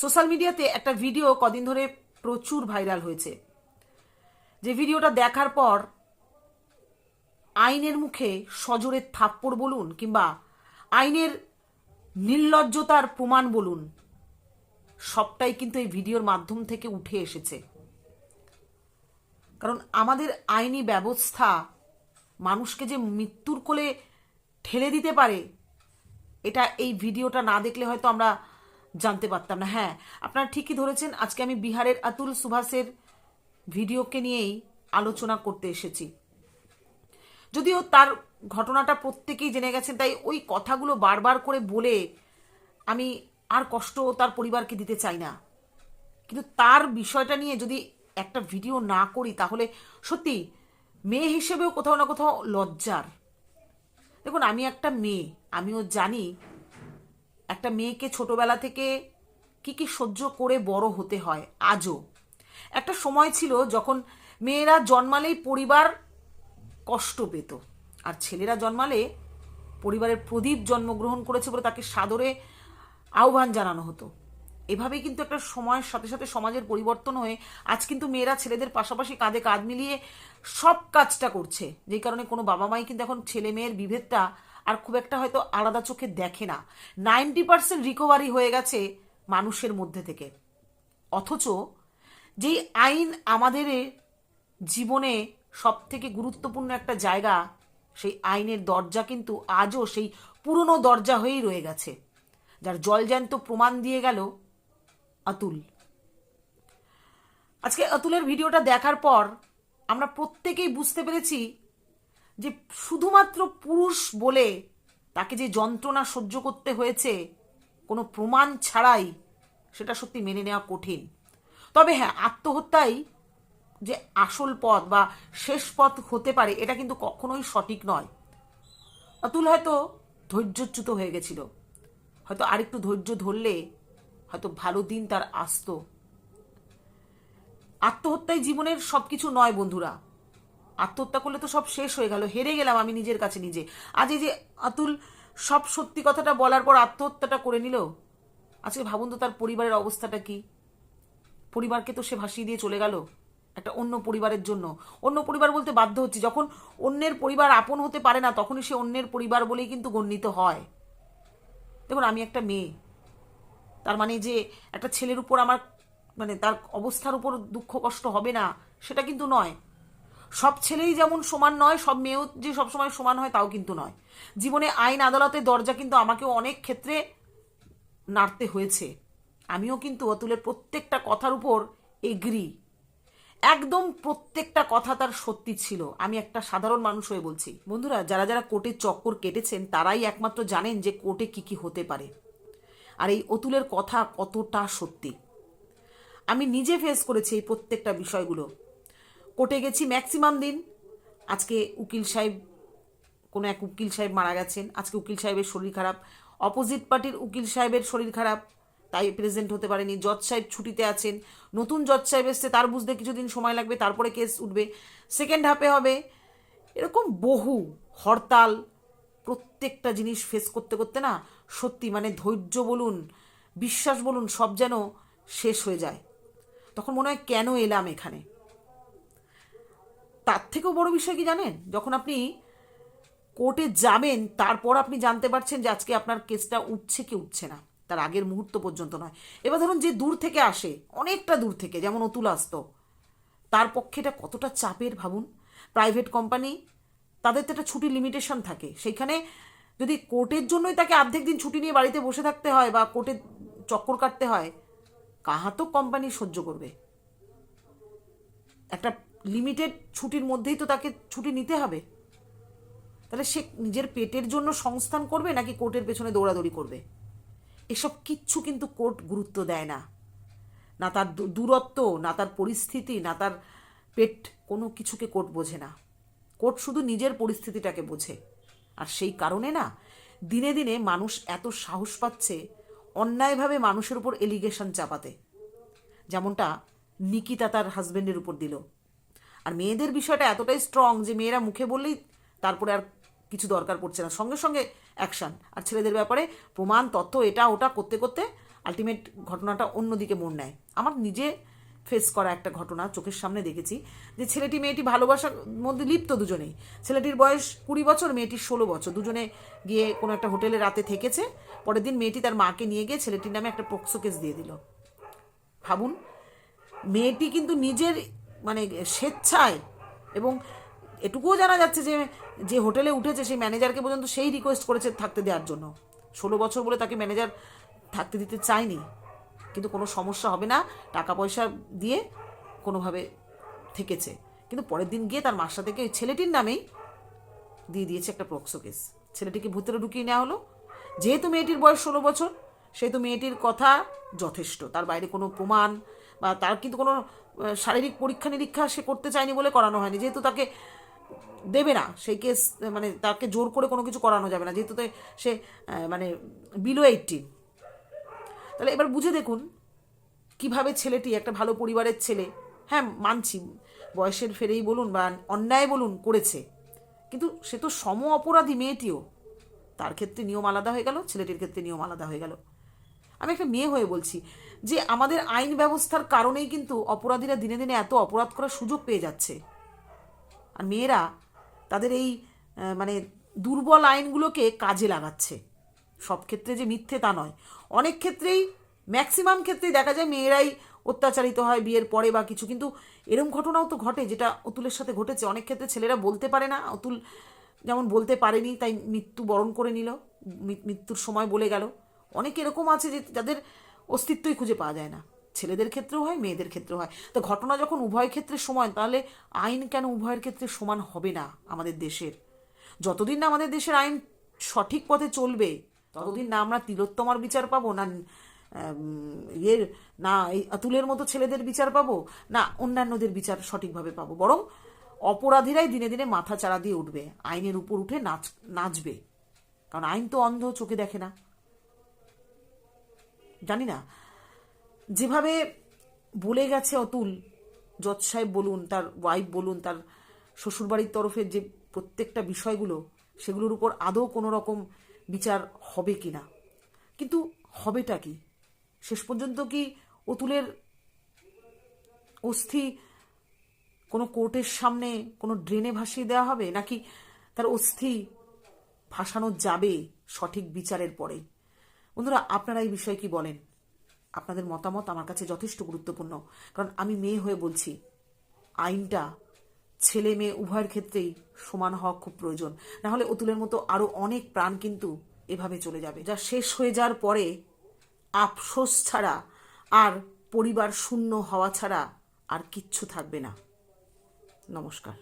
Social মিডিয়াতে একটা video কদিন ধরে প্রচুর ভাইরাল হয়েছে, যে ভিডিওটা দেখার পর আইনের মুখে সজোরে থাপ্পড় বলুন কিংবা আইনের নির্লজ্জতার প্রমাণ বলুন, সবটাই কিন্তু এই ভিডিওর মাধ্যম থেকে উঠে এসেছে। কারণ আমাদের আইনি ব্যবস্থা মানুষকে যে মৃত্যুর কোলে ঠেলে দিতে পারে, এটা এই ভিডিওটা না দেখলে হয়তো আমরা জানতে পারতাম না। হ্যাঁ, আপনারা ঠিকই ধরেছেন, আজকে আমি বিহারের আতুল সুভাষের ভিডিওকে নিয়েই আলোচনা করতে এসেছি। যদিও তার ঘটনাটা প্রত্যেকেই জেনে গেছেন, তাই ওই কথাগুলো বারবার করে বলে আমি আর কষ্ট তার পরিবারকে দিতে চাই না। কিন্তু তার বিষয়টা নিয়ে যদি একটা ভিডিও না করি, তাহলে সত্যি মেয়ে হিসেবেও কোথাও না কোথাও লজ্জার। দেখুন, আমি একটা মেয়ে, আমিও জানি একটা মেয়েকে ছোটবেলা থেকে কি কি সহ্য করে বড় হতে হয়। আজও একটা সময় ছিল যখন মেয়েরা জন্মালেই পরিবার কষ্ট পেত, আর ছেলেরা জন্মালে পরিবারের প্রদীপ জন্মগ্রহণ করেছে বলে তাকে সাদরে আহ্বান জানানো হতো। এভাবেই কিন্তু একটা সময়ের সাথে সাথে সমাজের পরিবর্তন হয়ে আজ কিন্তু মেয়েরা ছেলেদের পাশাপাশি কাঁধে কাঁধ মিলিয়ে সব কাজটা করছে, যেই কারণে কোনো বাবা মাই কিন্তু এখন ছেলে মেয়ের বিভেদটা আর খুব একটা হয়তো আলাদা চোখে দেখে না। 90% রিকভারি হয়ে গেছে মানুষের মধ্যে থেকে। অথচ যেই আইন আমাদের জীবনে সব থেকে গুরুত্বপূর্ণ একটা জায়গা, সেই আইনের দরজা কিন্তু আজও সেই পুরনো দরজা হয়েই রয়ে গেছে, যার জলজ্যান্ত প্রমাণ দিয়ে গেল আতুল। আজকে আতুলের ভিডিওটা দেখার পর আমরা প্রত্যেকেই বুঝতে পেরেছি যে শুধুমাত্র পুরুষ বলে তাকে যে যন্ত্রণা সহ্য করতে হয়েছে কোনো প্রমাণ ছাড়াই, সেটা সত্যি মেনে নেওয়া কঠিন। তবে হ্যাঁ, আত্মহত্যাই যে আসল পথ বা শেষ পথ হতে পারে, এটা কিন্তু কখনোই সঠিক নয়। আতুল হয়তো ধৈর্যচ্যুত হয়ে গেছিল, হয়তো আরেকটু ধৈর্য ধরলে হয়তো ভালো দিন তার আসতো। আত্মহত্যাই জীবনের সবকিছু নয় বন্ধুরা। আত্মহত্যা করলে তো সব শেষ হয়ে গেল, হেরে গেলাম আমি নিজের কাছে নিজে। আজ এই যে আতুল সব সত্যি কথাটা বলার পর আত্মহত্যাটা করে নিল, আজকে ভাবুন তো তার পরিবারের অবস্থাটা কি। পরিবারকে তো সে ভাসিয়ে দিয়ে চলে গেল একটা অন্য পরিবারের জন্য। অন্য পরিবার বলতে বাধ্য হচ্ছে, যখন অন্যের পরিবার আপন হতে পারে না, তখনই সে অন্যের পরিবার বলেই কিন্তু গণ্যিত হয়। দেখুন, আমি একটা মেয়ে, তার মানে যে একটা ছেলের উপর আমার মানে তার অবস্থার উপর দুঃখ কষ্ট হবে না, সেটা কিন্তু নয়। সব ছেলেই যেমন সমান নয়, সব মেয়েও যে সবসময় সমান হয় তাও কিন্তু নয়। জীবনে আইন আদালতের দরজা কিন্তু আমাকেও অনেক ক্ষেত্রে নাড়তে হয়েছে। আমিও কিন্তু অতুলের প্রত্যেকটা কথার উপর এগ্রি, একদম প্রত্যেকটা কথা তার সত্যি ছিল। আমি একটা সাধারণ মানুষ হয়ে বলছি। বন্ধুরা, যারা যারা কোর্টের চক্কর কেটেছেন তারাই একমাত্র জানেন যে কোর্টে কি কি হতে পারে, আর এই অতুলের কথা কতটা সত্যি। আমি নিজে ফেস করেছি এই প্রত্যেকটা বিষয়গুলো। কোর্টে গেছি ম্যাক্সিমাম দিন। আজকে উকিল সাহেব, কোনো এক উকিল সাহেব মারা গেছেন, আজকে উকিল সাহেবের শরীর খারাপ, অপোজিট পার্টির উকিল সাহেবের শরীর খারাপ, তাই প্রেজেন্ট হতে পারেনি। জজ সাহেব ছুটিতে আছেন, নতুন জজ সাহেব এসছে, তার বুঝতে কিছুদিন সময় লাগবে, তারপরে কেস উঠবে, সেকেন্ড হাফে হবে। এরকম বহু হরতাল, প্রত্যেকটা জিনিস ফেস করতে করতে না সত্যি মানে ধৈর্য বলুন, বিশ্বাস বলুন, সব যেন শেষ হয়ে যায়। তখন মনে হয় কেন এলাম এখানে। তার থেকেও বড় বিষয় কি জানেন, যখন আপনি কোর্টে যাবেন তারপর আপনি জানতে পারছেন যে আজকে আপনার কেসটা উঠছে কি উঠছে না, তার আগের মুহূর্ত পর্যন্ত নয়। এবার ধরুন যে দূর থেকে আসে, অনেকটা দূর থেকে, যেমন অতুল আসতো, তার পক্ষে এটা কতটা চাপের ভাবুন। প্রাইভেট কোম্পানি, তাদের তো একটা ছুটির লিমিটেশন থাকে, সেইখানে যদি কোর্টের জন্যই তাকে অর্ধেক দিন ছুটি নিয়ে বাড়িতে বসে থাকতে হয় বা কোর্টে চক্কর কাটতে হয়, কাহা তো কোম্পানি সহ্য করবে। একটা লিমিটেড ছুটির মধ্যেই তো তাকে ছুটি নিতে হবে। তাহলে সে নিজের পেটের জন্য সংস্থান করবে নাকি কোর্টের পেছনে দৌড়াদৌড়ি করবে? এসব কিচ্ছু কিন্তু কোর্ট গুরুত্ব দেয় না। না তার দূরত্ব, না তার পরিস্থিতি, না তার পেট, কোনো কিছুকে কোর্ট বোঝে না। কোর্ট শুধু নিজের পরিস্থিতিটাকে বোঝে। আর সেই কারণে না দিনে দিনে মানুষ এত সাহস পাচ্ছে অন্যায়ভাবে মানুষের উপর এলিগেশন চাপাতে, যেমনটা নিকিতা তার হাজবেন্ডের উপর দিল। আর মেয়েদের বিষয়টা এতটাই স্ট্রং যে মেয়েরা মুখে বললেই তারপরে আর কিছু দরকার পড়ছে না, সঙ্গে সঙ্গে অ্যাকশান। আর ছেলেদের ব্যাপারে প্রমাণ, তথ্য, এটা ওটা করতে করতে আলটিমেট ঘটনাটা অন্যদিকে মোড় নেয়। আমার নিজে ফেস করা একটা ঘটনা, চোখের সামনে দেখেছি যে ছেলেটি মেয়েটি ভালোবাসার মধ্যে লিপ্ত দুজনেই। ছেলেটির বয়স 20 বছর, মেয়েটির 16 বছর। দুজনে গিয়ে কোনো একটা হোটেলে রাতে থেকেছে। পরের দিন মেয়েটি তার মাকে নিয়ে গিয়ে ছেলেটির নামে একটা পোক্সো কেস দিয়ে দিল। ভাবুন, মেয়েটি কিন্তু নিজের মানে স্বেচ্ছায়, এবং এটুকুও জানা যাচ্ছে যে যে হোটেলে উঠেছে সেই ম্যানেজারকে পর্যন্ত সেই রিকোয়েস্ট করেছে থাকতে দেওয়ার জন্য। 16 বছর বলে তাকে ম্যানেজার থাকতে দিতে চায়নি, কিন্তু কোনো সমস্যা হবে না, টাকা পয়সা দিয়ে কোনোভাবে থেকেছে। কিন্তু পরের দিন গিয়ে তার মার সাথে ওই ছেলেটির নামেই দিয়ে দিয়েছে একটা পোক্সো কেস। ছেলেটিকে ভূতেরে ঢুকিয়ে নেওয়া হলো। যেহেতু মেয়েটির বয়স 16 বছর, সেহেতু মেয়েটির কথা যথেষ্ট, তার বাইরে কোনো প্রমাণ বা তার কিন্তু কোনো শারীরিক পরীক্ষা নিরীক্ষা সে করতে চায়নি বলে করানো হয়নি। যেহেতু তাকে দেবে না সেই কেস, মানে তাকে জোর করে কোনো কিছু করানো যাবে না, যেহেতু সে মানে বিলো 18। তাহলে এবার বুঝে দেখুন কিভাবে ছেলেটি, একটা ভালো পরিবারের ছেলে, হ্যাঁ মানছি বয়সের ফেরেই বলুন বা অন্যায় বলুন করেছে, কিন্তু সে তো সম অপরাধী মেয়েটিও। তার ক্ষেত্রে নিয়ম আলাদা হয়ে গেল, ছেলেটির ক্ষেত্রে নিয়ম আলাদা হয়ে গেল। আমি একটা মেয়ে হয়ে বলছি যে আমাদের আইন ব্যবস্থার কারণেই কিন্তু অপরাধীরা দিনে দিনে এত অপরাধ করার সুযোগ পেয়ে যাচ্ছে। আর মেয়েরা তাদের এই মানে দুর্বল আইনগুলোকে কাজে লাগাচ্ছে। সব ক্ষেত্রে যে মিথ্যে তা নয়, অনেক ক্ষেত্রেই, ম্যাক্সিমাম ক্ষেত্রেই দেখা যায় মেয়েরাই অত্যাচারিত হয় বিয়ের পরে বা কিছু। কিন্তু এরকম ঘটনাও তো ঘটে, যেটা অতুলের সাথে ঘটেছে। অনেক ক্ষেত্রে ছেলেরা বলতে পারে না, অতুল যেমন বলতে পারেনি তাই মৃত্যু বরণ করে নিল, মৃত্যুর সময় বলে গেল। অনেক এরকম আছে যে যাদের অস্তিত্বই খুঁজে পাওয়া যায় না। ছেলেদের ক্ষেত্রেও হয়, মেয়েদের ক্ষেত্রেও হয়। তো ঘটনা যখন উভয় ক্ষেত্রে সমান, তাহলে আইন কেন উভয়ের ক্ষেত্রে সমান হবে না আমাদের দেশের? যতদিন না আমাদের দেশের আইন সঠিক পথে চলবে, ততদিন না আমরা তিলোত্তমার বিচার পাবো, না ইয়ের, না এই অতুলের মতো ছেলেদের বিচার পাবো, না অন্যান্যদের বিচার সঠিকভাবে পাবো। বরং অপরাধীরাই দিনে দিনে মাথা চাড়া দিয়ে উঠবে, আইনের উপর উঠে নাচবে। কারণ আইন তো অন্ধ, চোখে দেখে না। জানি না, যেভাবে বলে গেছে অতুল, জজ সাহেব বলুন, তার ওয়াইফ বলুন, তার শ্বশুরবাড়ির তরফের যে প্রত্যেকটা বিষয়গুলো, সেগুলোর উপর আদৌ কোনো রকম বিচার হবে কি না। কিন্তু হবেটা কি? শেষ পর্যন্ত কি অতুলের অস্থি কোনো কোর্টের সামনে কোনো ড্রেনে ভাসিয়ে দেওয়া হবে, নাকি তার অস্থি ভাসানো যাবে সঠিক বিচারের পরে? বন্ধুরা, আপনারা এই বিষয়ে কি বলেন? আপনাদের মতামত আমার কাছে যথেষ্ট গুরুত্বপূর্ণ। কারণ আমি মেয়ে হয়ে বলছি, আইনটা ছেলে মেয়ে উভয়ের ক্ষেত্রেই সমান হওয়া খুব প্রয়োজন। না হলে অতুলের মতো আরও অনেক প্রাণ কিন্তু এভাবে চলে যাবে, যা শেষ হয়ে যাওয়ার পরে আফসোস ছাড়া আর পরিবার শূন্য হওয়া ছাড়া আর কিচ্ছু থাকবে না। নমস্কার।